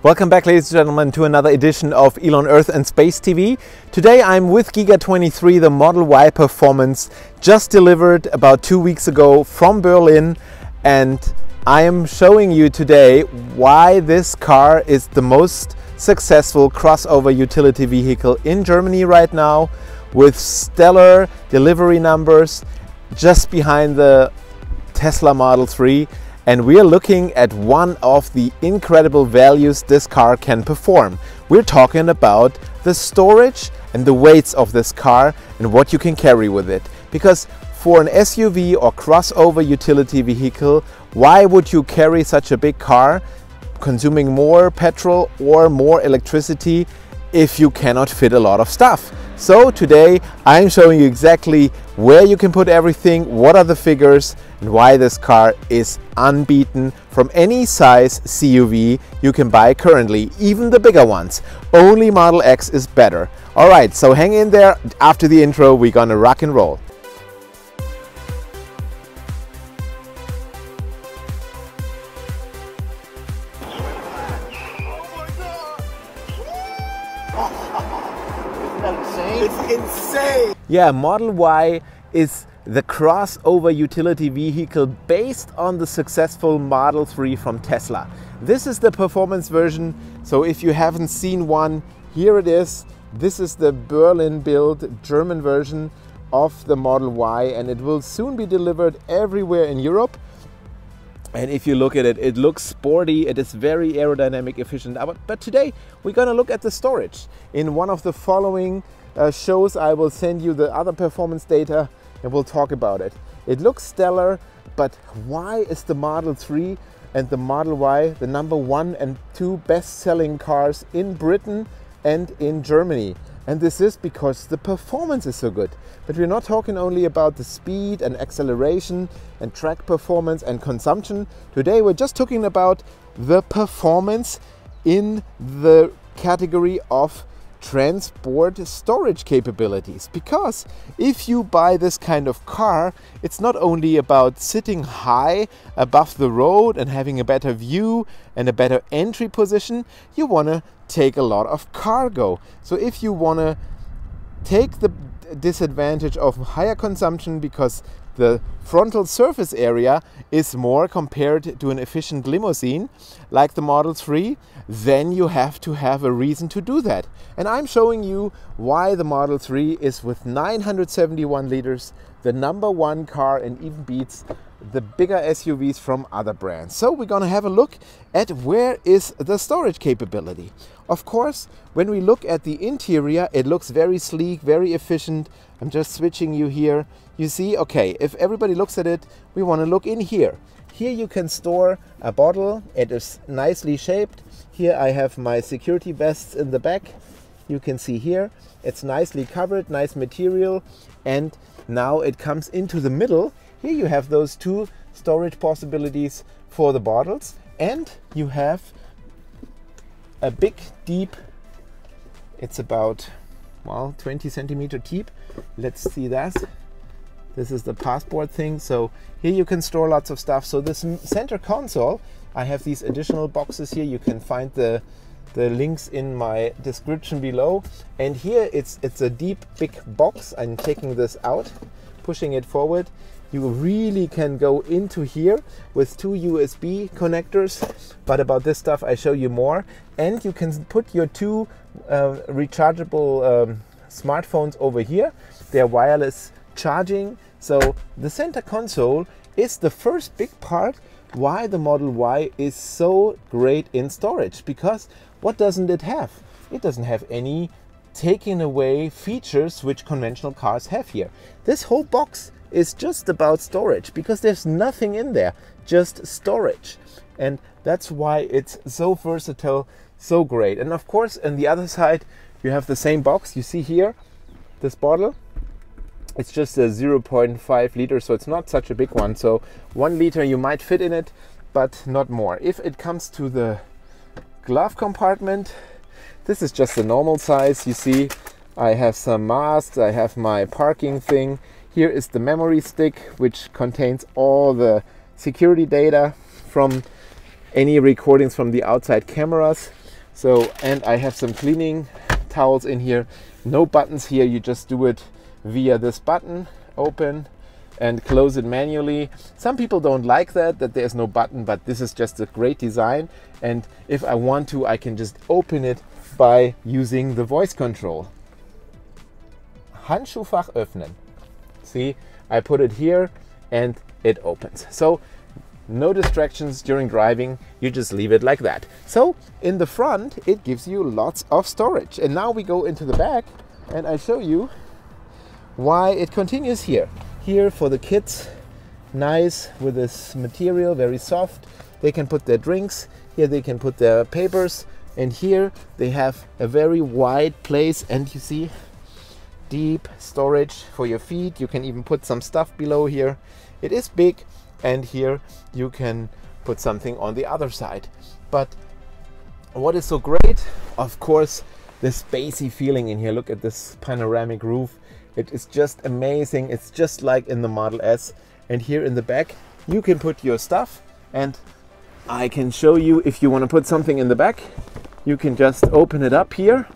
Welcome back, ladies and gentlemen, to another edition of Elon Earth and Space TV. Today I'm with Giga 23, the Model Y Performance, just delivered about 2 weeks ago from Berlin, and I am showing you today why this car is the most successful crossover utility vehicle in Germany right now, with stellar delivery numbers just behind the Tesla Model 3. And we are looking at one of the incredible values this car can perform. We're talking about the storage and the weights of this car and what you can carry with it. Because for an SUV or crossover utility vehicle, why would you carry such a big car consuming more petrol or more electricity if you cannot fit a lot of stuff? So today I'm showing you exactly where you can put everything, what are the figures, and why this car is unbeaten from any size CUV you can buy currently, even the bigger ones. Only Model X is better. Alright, so hang in there. After the intro, we're gonna rock and roll. It's insane! Yeah, Model Y is the crossover utility vehicle based on the successful Model 3 from Tesla. This is the performance version, so if you haven't seen one, here it is. This is the Berlin-built German version of the Model Y, and it will soon be delivered everywhere in Europe. And if you look at it, it looks sporty, it is very aerodynamic efficient. But today we're going to look at the storage. In one of the following shows, I will send you the other performance data and we'll talk about it. It looks stellar, but why is the Model 3 and the Model Y the #1 and 2 best-selling cars in Britain and in Germany? And this is because the performance is so good. But we're not talking only about the speed and acceleration and track performance and consumption. Today we're just talking about the performance in the category of transport storage capabilities. Because if you buy this kind of car, it's not only about sitting high above the road and having a better view and a better entry position. You want to take a lot of cargo. So if you want to take the disadvantage of higher consumption because the frontal surface area is more compared to an efficient limousine like the Model 3, then you have to have a reason to do that. And I'm showing you why the Model 3 is, with 971 liters, the #1 car and even beats the bigger SUVs from other brands. So we're gonna have a look at where is the storage capability. Of course, when we look at the interior, it looks very sleek, very efficient. I'm just switching you here. You see, okay, if everybody looks at it, we want to look in here. Here you can store a bottle. It is nicely shaped. Here I have my security vests in the back. You can see here, it's nicely covered, nice material. And now it comes into the middle. Here you have those 2 storage possibilities for the bottles. And you have a big, deep, it's about, well, 20 centimeter deep. Let's see that. This is the passport thing. So here you can store lots of stuff. So this center console, I have these additional boxes here. You can find the links in my description below. And here it's a deep, big box. I'm taking this out, pushing it forward. You really can go into here with 2 USB connectors, but about this stuff I show you more. And you can put your 2 rechargeable smartphones over here. They're wireless charging. So the center console is the first big part why the Model Y is so great in storage. Because what doesn't it have? It doesn't have any taken away features which conventional cars have here. This whole box is just about storage because there's nothing in there, just storage. And that's why it's so versatile, so great. And of course, on the other side, you have the same box. You see here, this bottle, it's just a 0.5 liter, so it's not such a big one. So 1 liter you might fit in it, but not more. If it comes to the glove compartment, this is just a normal size. You see, I have some masks, I have my parking thing. Here is the memory stick, which contains all the security data from any recordings from the outside cameras. So, and I have some cleaning towels in here. No buttons here, you just do it via this button, open and close it manually. Some people don't like that there's no button, but this is just a great design. And if I want to, I can just open it by using the voice control. Handschuhfach öffnen. See, I put it here and it opens. So no distractions during driving, you just leave it like that. So in the front, it gives you lots of storage. And now we go into the back and I show you why it continues here. Here for the kids, nice with this material, very soft. They can put their drinks, here they can put their papers, and here they have a very wide place, and you see deep storage for your feet. You can even put some stuff below here. It is big, and here you can put something on the other side. But what is so great, of course, the spacey feeling in here. Look at this panoramic roof. It is just amazing. It's just like in the Model S. And here in the back you can put your stuff, and I can show you if you want to put something in the back, you can just open it up here,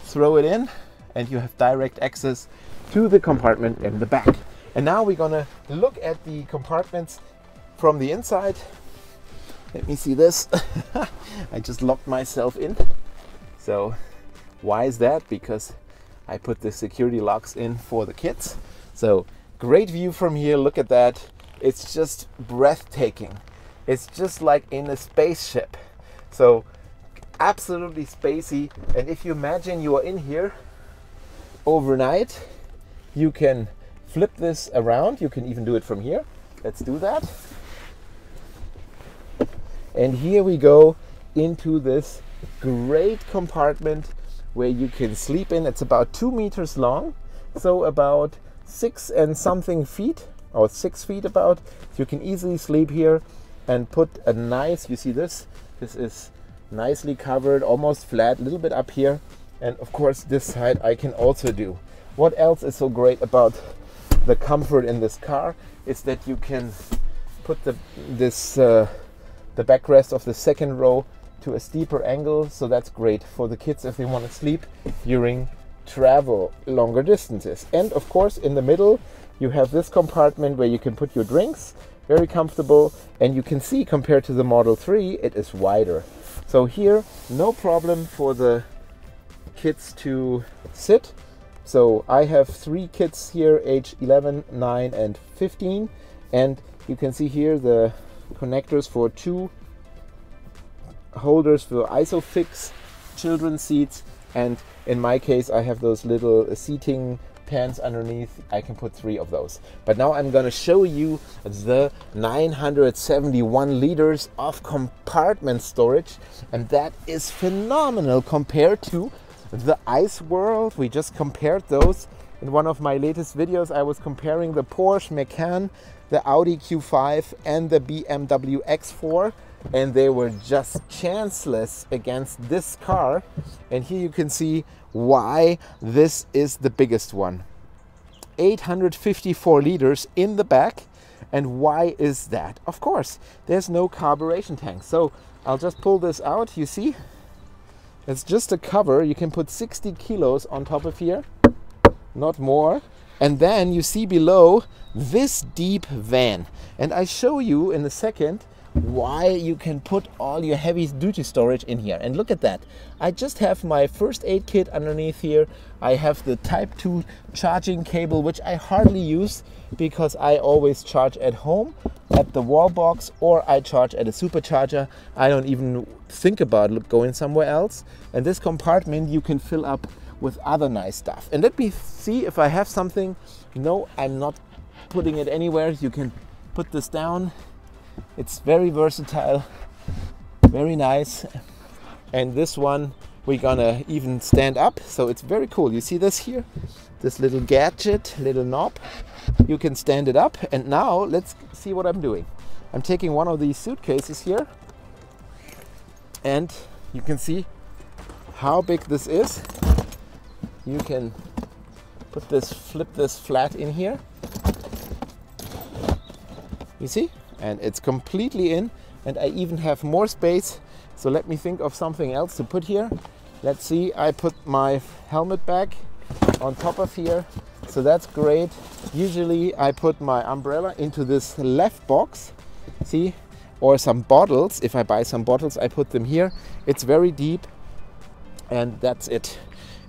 throw it in, and you have direct access to the compartment in the back. And now we're gonna look at the compartments from the inside. Let me see this. I just locked myself in. So why is that? Because I put the security locks in for the kids. So great view from here. Look at that. It's just breathtaking. It's just like in a spaceship. So absolutely spacey. And if you imagine you are in here overnight, you can flip this around. You can even do it from here. Let's do that. And here we go into this great compartment where you can sleep in. It's about 2 meters long, so about 6 and something feet, or 6 feet about. So you can easily sleep here and put a nice, you see this is nicely covered, almost flat, a little bit up here. And of course this side I can also do. What else is so great about the comfort in this car is that you can put the backrest of the second row to a steeper angle, so that's great for the kids if they want to sleep during travel longer distances. And of course in the middle you have this compartment where you can put your drinks, very comfortable, and you can see compared to the Model 3 it is wider. So here no problem for the kids to sit. So I have 3 kids here, age 11, 9 and 15, and you can see here the connectors for 2 holders for ISOFIX children's seats, and in my case I have those little seating pans underneath. I can put 3 of those. But now I'm going to show you the 971 liters of compartment storage, and that is phenomenal compared to the ICE world. We just compared those in one of my latest videos. I was comparing the Porsche Macan, the Audi Q5 and the BMW X4, and they were just chanceless against this car. And here you can see why this is the biggest one. 854 liters in the back. And why is that? Of course, there's no carburation tank. So I'll just pull this out. You see, it's just a cover. You can put 60 kilos on top of here, not more. And then you see below this deep van. And I show you in a second why you can put all your heavy duty storage in here. And look at that. I just have my first aid kit underneath here. I have the Type 2 charging cable, which I hardly use because I always charge at home at the wall box, or I charge at a supercharger. I don't even think about going somewhere else. And this compartment you can fill up with other nice stuff. And let me see if I have something. No, I'm not putting it anywhere. You can put this down. It's very versatile, very nice. And this one we're gonna even stand up, so it's very cool. You see this here, this little gadget, little knob, you can stand it up. And now let's see what I'm doing. I'm taking one of these suitcases here, and you can see how big this is. You can put this, flip this flat in here, you see, and it's completely in. And I even have more space So let me think of something else to put here. Let's see, I put my helmet bag on top of here. So that's great. Usually I put my umbrella into this left box, see, or some bottles. If I buy some bottles, I put them here. It's very deep, and that's it.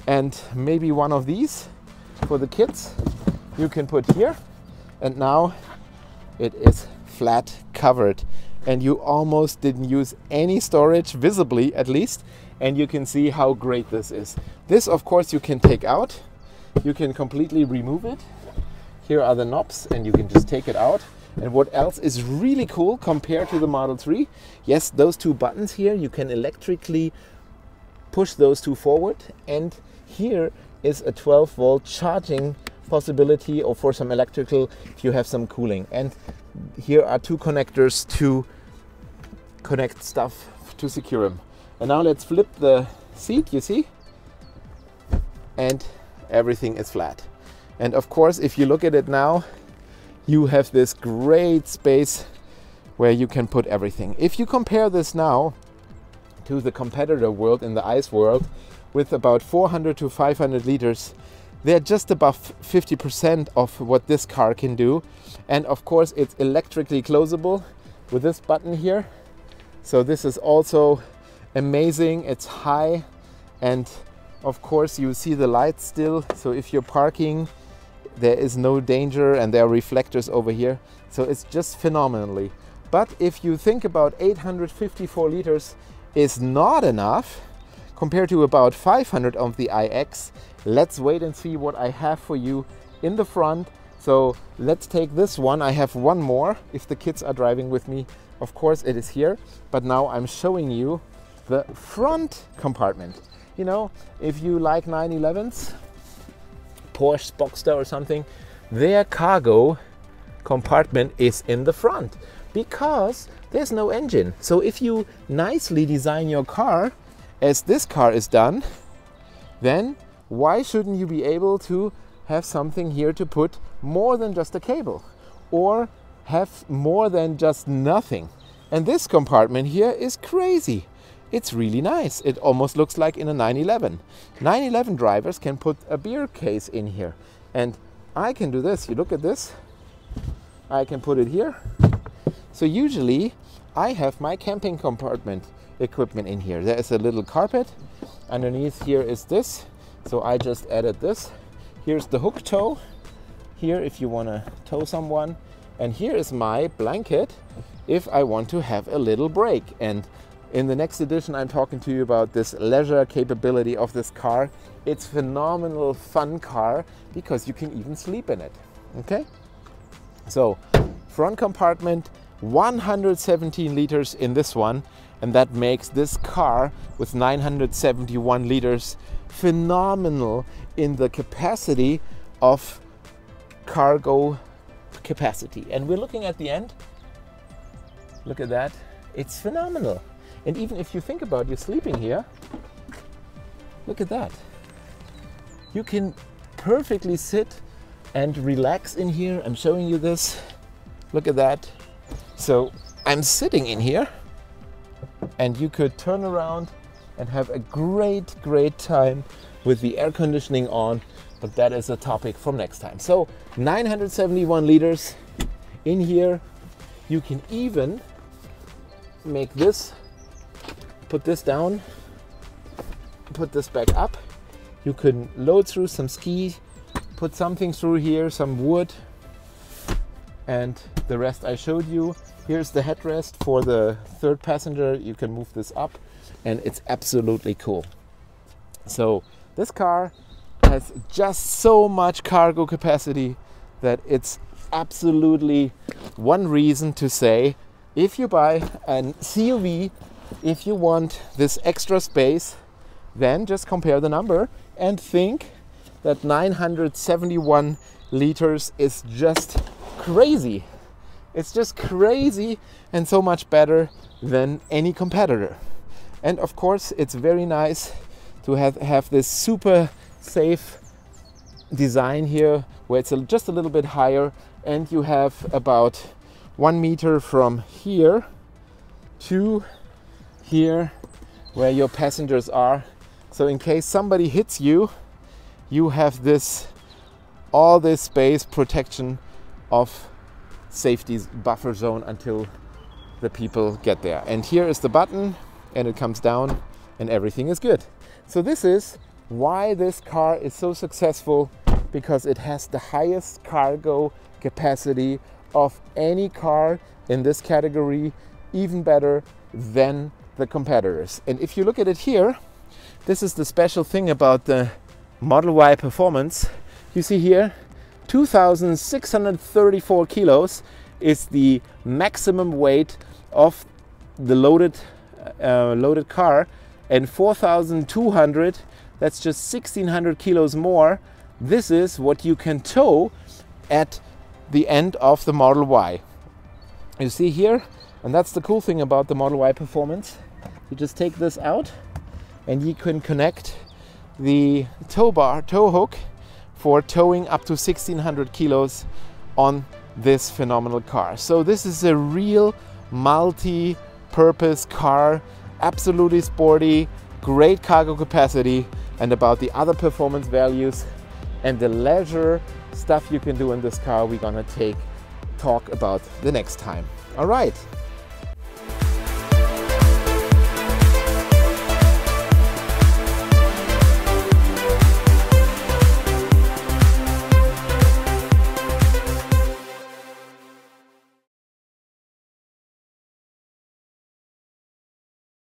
And maybe one of these for the kids you can put here. And now it is flat covered, and you almost didn't use any storage, visibly at least, and you can see how great this is. This, of course, you can take out. You can completely remove it. Here are the knobs, and you can just take it out. And what else is really cool compared to the Model 3? Yes, those two buttons here, you can electrically push those two forward, and here is a 12-volt charging possibility, or for some electrical if you have some cooling. And here are two connectors to connect stuff to secure them. And now let's flip the seat, you see, and everything is flat. And of course, if you look at it now, you have this great space where you can put everything. If you compare this now to the competitor world in the ICE world, with about 400 to 500 liters, they're just above 50% of what this car can do. And of course, it's electrically closable with this button here. So this is also amazing. It's high, and of course you see the lights still. So if you're parking, there is no danger, and there are reflectors over here. So it's just phenomenally. But if you think about 854 liters is not enough compared to about 500 of the iX, let's wait and see what I have for you in the front. So let's take this one. I have one more if the kids are driving with me. Of course it is here, but now I'm showing you the front compartment. You know, if you like 911s, Porsche, Boxster or something, their cargo compartment is in the front because there's no engine. So if you nicely design your car as this car is done, then why shouldn't you be able to have something here to put more than just a cable, or have more than just nothing? And this compartment here is crazy. It's really nice. It almost looks like in a 911. 911 drivers can put a beer case in here, and I can do this. You look at this. I can put it here. So usually I have my camping compartment equipment in here. There is a little carpet. Underneath here is this. So I just added this. Here's the hook tow. Here if you want to tow someone. And here is my blanket if I want to have a little break. And in the next edition, I'm talking to you about this leisure capability of this car. It's phenomenal fun car because you can even sleep in it. Okay? So front compartment, 117 liters in this one, and that makes this car with 971 liters phenomenal in the capacity of cargo capacity. And we're looking at the end. Look at that. It's phenomenal. And even if you think about you sleeping here, look at that. You can perfectly sit and relax in here. I'm showing you this. Look at that. So I'm sitting in here, and you could turn around and have a great, great time with the air conditioning on, but that is a topic from next time. So 971 liters in here. You can even make this, put this down, put this back up. You can load through some skis, put something through here, some wood, and the rest I showed you. Here's the headrest for the third passenger. You can move this up, and it's absolutely cool. So this car has just so much cargo capacity that it's absolutely one reason to say, if you buy an CUV, if you want this extra space, then just compare the number and think that 971 liters is just crazy. It's just crazy, and so much better than any competitor. And of course, it's very nice to have this super safe design here, where it's just a little bit higher, and you have about 1 meter from here to here where your passengers are. So in case somebody hits you, you have all this space protection of safety buffer zone until the people get there. And here is the button, and it comes down and everything is good. So this is why this car is so successful, because it has the highest cargo capacity of any car in this category, even better than the competitors. And if you look at it here, this is the special thing about the Model Y Performance. You see here, 2,634 kilos is the maximum weight of the loaded car, and 4,200, that's just 1,600 kilos more. This is what you can tow at the end of the Model Y. You see here, and that's the cool thing about the Model Y Performance. You just take this out and you can connect the tow hook for towing up to 1,600 kilos on this phenomenal car. So this is a real multi-purpose car, absolutely sporty, great cargo capacity, and about the other performance values and the leisure stuff you can do in this car, we're gonna talk about the next time. All right.